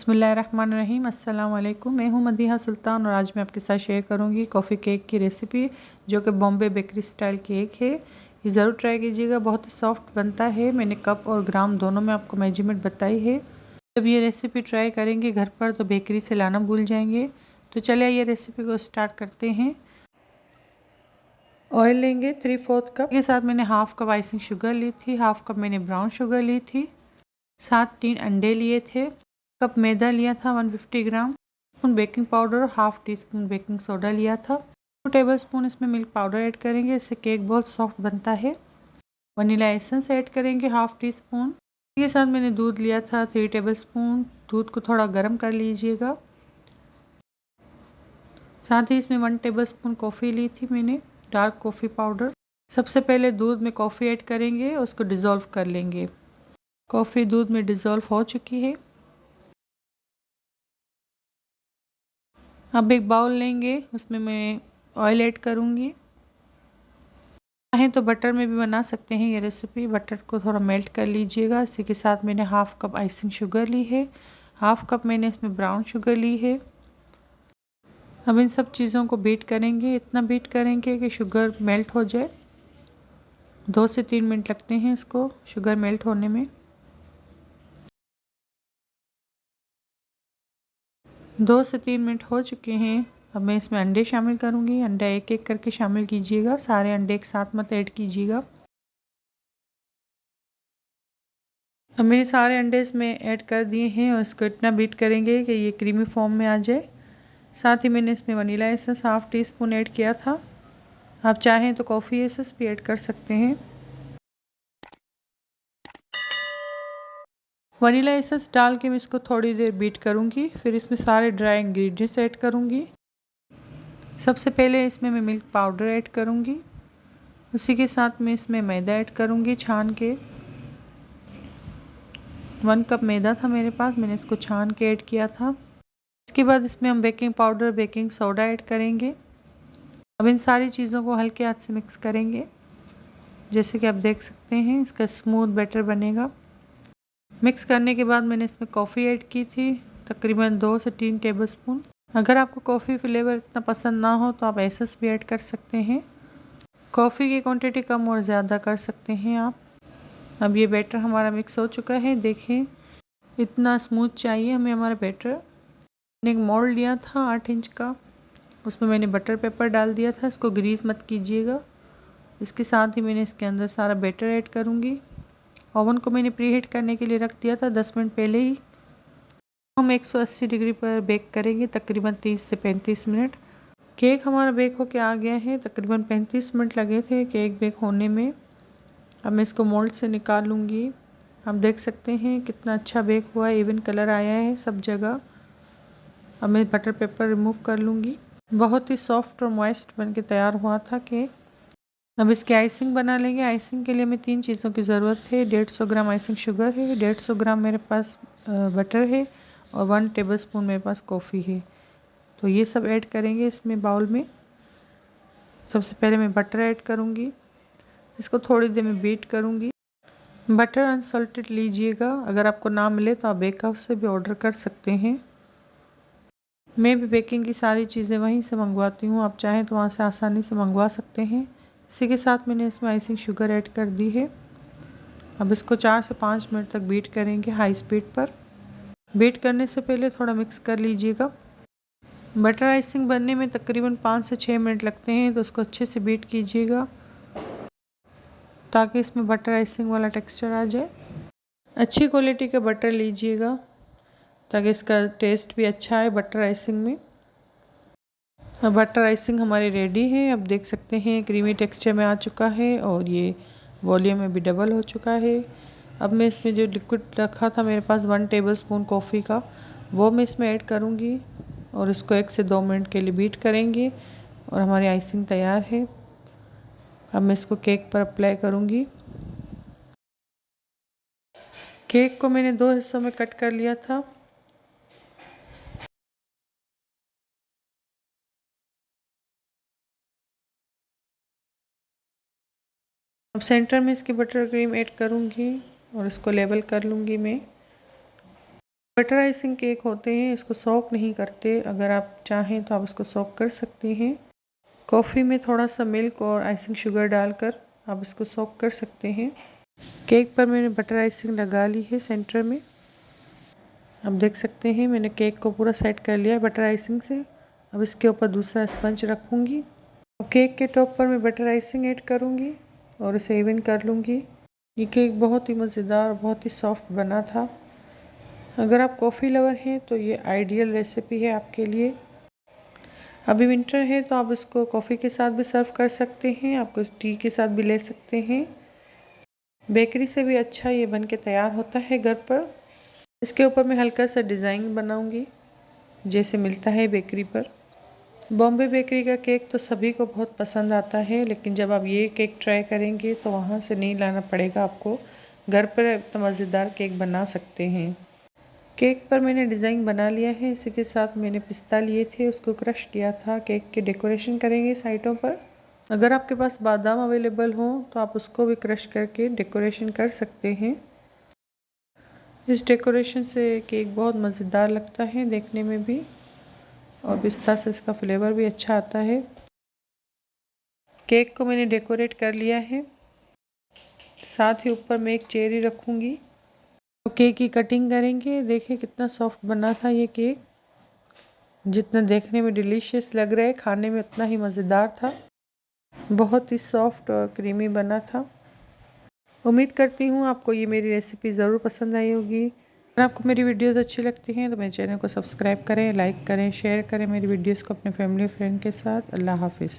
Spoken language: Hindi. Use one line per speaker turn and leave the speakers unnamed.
बिस्मिल्लाहिर्रहमानिर्रहीम। अस्सलाम वालेकुम। मैं हूं मदीहा सुल्तान और आज मैं आपके साथ शेयर करूंगी कॉफ़ी केक की रेसिपी, जो कि बॉम्बे बेकरी स्टाइल केक है। ये ज़रूर ट्राई कीजिएगा, बहुत ही सॉफ्ट बनता है। मैंने कप और ग्राम दोनों में आपको मेजरमेंट बताई है। जब ये रेसिपी ट्राई करेंगे घर पर तो बेकरी से लाना भूल जाएंगे। तो चलिए ये रेसिपी को स्टार्ट करते हैं। ऑयल लेंगे 3/4 कप के साथ मैंने हाफ कप आइसिंग शुगर ली थी, हाफ कप मैंने ब्राउन शुगर ली थी, साथ 3 अंडे लिए थे, कप मैदा लिया था 150 gram, spoon baking powder, half teaspoon baking soda लिया था, 2 टेबल स्पून इसमें मिल्क पाउडर ऐड करेंगे, इससे केक बहुत सॉफ्ट बनता है। वनीला एसेंस ऐड करेंगे हाफ टी स्पून। के साथ मैंने दूध लिया था 3 टेबल स्पून। दूध को थोड़ा गर्म कर लीजिएगा। साथ ही इसमें 1 टेबल स्पून कॉफ़ी ली थी मैंने, डार्क कॉफ़ी पाउडर। सबसे पहले दूध में कॉफ़ी ऐड करेंगे, उसको डिज़ोल्व कर लेंगे। कॉफ़ी दूध में डिज़ोल्व हो चुकी है। अब एक बाउल लेंगे, उसमें मैं ऑयल ऐड करूँगी। चाहें तो बटर में भी बना सकते हैं ये रेसिपी। बटर को थोड़ा मेल्ट कर लीजिएगा। इसी के साथ मैंने हाफ कप आइसिंग शुगर ली है, हाफ कप मैंने इसमें ब्राउन शुगर ली है। अब इन सब चीज़ों को बीट करेंगे, इतना बीट करेंगे कि शुगर मेल्ट हो जाए। 2 से 3 मिनट लगते हैं इसको शुगर मेल्ट होने में। 2 से 3 मिनट हो चुके हैं। अब मैं इसमें अंडे शामिल करूँगी। अंडा एक एक करके शामिल कीजिएगा, सारे अंडे एक साथ मत ऐड कीजिएगा। अब मैंने सारे अंडे इसमें ऐड कर दिए हैं और इसको इतना बीट करेंगे कि ये क्रीमी फॉर्म में आ जाए। साथ ही मैंने इसमें vanilla essence half tea spoon add किया था। आप चाहें तो कॉफ़ी एसेंस भी ऐड कर सकते हैं। वनीला एसेंस डाल के मैं इसको थोड़ी देर बीट करूँगी। फिर इसमें सारे ड्राई इंग्रेडिएंट्स ऐड करूँगी। सबसे पहले इसमें मैं मिल्क पाउडर ऐड करूँगी। उसी के साथ मैं इसमें मैदा ऐड करूँगी छान के। 1 कप मैदा था मेरे पास, मैंने इसको छान के ऐड किया था। इसके बाद इसमें हम baking powder, baking soda add करेंगे। अब इन सारी चीज़ों को हल्के हाथ से मिक्स करेंगे। जैसे कि आप देख सकते हैं इसका स्मूथ बैटर बनेगा। मिक्स करने के बाद मैंने इसमें कॉफ़ी ऐड की थी, तकरीबन 2 से 3 टेबल स्पून। अगर आपको कॉफ़ी फ्लेवर इतना पसंद ना हो तो आप एसेंस भी ऐड कर सकते हैं। कॉफ़ी की क्वांटिटी कम और ज़्यादा कर सकते हैं आप। अब ये बैटर हमारा मिक्स हो चुका है। देखें इतना स्मूथ चाहिए हमें हमारा बैटर। मैंने एक मोल्ड लिया था 8 इंच का, उसमें मैंने बटर पेपर डाल दिया था। इसको ग्रीस मत कीजिएगा। इसके साथ ही मैंने इसके अंदर सारा बैटर ऐड करूँगी। ओवन को मैंने प्रीहीट करने के लिए रख दिया था 10 मिनट पहले ही। हम 180 डिग्री पर बेक करेंगे तकरीबन 30 से 35 मिनट। केक हमारा बेक होके आ गया है, तकरीबन 35 मिनट लगे थे केक बेक होने में। अब मैं इसको मोल्ड से निकाल लूँगी। आप देख सकते हैं कितना अच्छा बेक हुआ है, इवन कलर आया है सब जगह। अब मैं बटर पेपर रिमूव कर लूँगी। बहुत ही सॉफ्ट और मॉइस्ट बन के तैयार हुआ था केक। अब इसकी आइसिंग बना लेंगे। आइसिंग के लिए हमें 3 चीज़ों की ज़रूरत है। 150 ग्राम आइसिंग शुगर है, 150 ग्राम मेरे पास बटर है और 1 टेबल स्पून मेरे पास कॉफ़ी है। तो ये सब ऐड करेंगे इसमें बाउल में। सबसे पहले मैं बटर ऐड करूँगी। इसको थोड़ी देर में बीट करूँगी। बटर अनसॉल्टेड लीजिएगा, अगर आपको ना मिले तो आप बेक हाउस से भी ऑर्डर कर सकते हैं। मैं भी बेकिंग की सारी चीज़ें वहीं से मंगवाती हूँ, आप चाहें तो वहाँ से आसानी से मंगवा सकते हैं। इसी के साथ मैंने इसमें आइसिंग शुगर ऐड कर दी है। अब इसको 4 से 5 मिनट तक बीट करेंगे हाई स्पीड पर। बीट करने से पहले थोड़ा मिक्स कर लीजिएगा। बटर आइसिंग बनने में तकरीबन 5 से 6 मिनट लगते हैं, तो उसको अच्छे से बीट कीजिएगा ताकि इसमें बटर आइसिंग वाला टेक्सचर आ जाए। अच्छी क्वालिटी का बटर लीजिएगा ताकि इसका टेस्ट भी अच्छा है बटर आइसिंग में। अब बटर आइसिंग हमारी रेडी है। अब देख सकते हैं क्रीमी टेक्सचर में आ चुका है और ये वॉल्यूम में भी डबल हो चुका है। अब मैं इसमें जो लिक्विड रखा था मेरे पास 1 टेबल स्पून कॉफ़ी का, वो मैं इसमें ऐड करूँगी और इसको 1 से 2 मिनट के लिए बीट करेंगे और हमारी आइसिंग तैयार है। अब मैं इसको केक पर अप्लाई करूँगी। केक को मैंने 2 हिस्सों में कट कर लिया था। अब सेंटर में इसकी बटर क्रीम ऐड करूँगी और इसको लेवल कर लूँगी मैं। बटर आइसिंग केक होते हैं, इसको सोक नहीं करते। अगर आप चाहें तो आप इसको सोक कर सकते हैं। कॉफ़ी में थोड़ा सा मिल्क और आइसिंग शुगर डालकर आप इसको सोक कर सकते हैं। केक पर मैंने बटर आइसिंग लगा ली है सेंटर में। आप देख सकते हैं मैंने केक को पूरा सेट कर लिया है बटर आइसिंग से। अब इसके ऊपर दूसरा स्पंज रखूँगी। केक के टॉप पर मैं बटर आइसिंग ऐड करूँगी और इसे इवन कर लूँगी। ये केक बहुत ही मज़ेदार और बहुत ही सॉफ्ट बना था। अगर आप कॉफ़ी लवर हैं तो ये आइडियल रेसिपी है आपके लिए। अभी विंटर है तो आप इसको कॉफ़ी के साथ भी सर्व कर सकते हैं, आपको टी के साथ भी ले सकते हैं। बेकरी से भी अच्छा ये बन के तैयार होता है घर पर। इसके ऊपर मैं हल्का सा डिज़ाइन बनाऊंगी जैसे मिलता है बेकरी पर। बॉम्बे बेकरी का केक तो सभी को बहुत पसंद आता है, लेकिन जब आप ये केक ट्राई करेंगे तो वहाँ से नहीं लाना पड़ेगा आपको, घर पर इतना मज़ेदार केक बना सकते हैं। केक पर मैंने डिज़ाइन बना लिया है। इसी के साथ मैंने पिस्ता लिए थे, उसको क्रश किया था। केक के डेकोरेशन करेंगे साइडों पर। अगर आपके पास बादाम अवेलेबल हो तो आप उसको भी क्रश करके डेकोरेशन कर सकते हैं। इस डेकोरेशन से केक बहुत मज़ेदार लगता है देखने में भी, और पिस्ता से इसका फ्लेवर भी अच्छा आता है। केक को मैंने डेकोरेट कर लिया है। साथ ही ऊपर मैं एक चेरी रखूँगी। तो केक की कटिंग करेंगे। देखिए कितना सॉफ्ट बना था ये केक। जितना देखने में डिलीशियस लग रहा है, खाने में उतना ही मज़ेदार था। बहुत ही सॉफ्ट और क्रीमी बना था। उम्मीद करती हूँ आपको ये मेरी रेसिपी ज़रूर पसंद आई होगी। अगर आपको मेरी वीडियोस अच्छी लगती हैं तो मेरे चैनल को सब्सक्राइब करें, लाइक करें, शेयर करें मेरी वीडियोस को अपने फैमिली फ्रेंड के साथ। अल्लाह हाफिज़।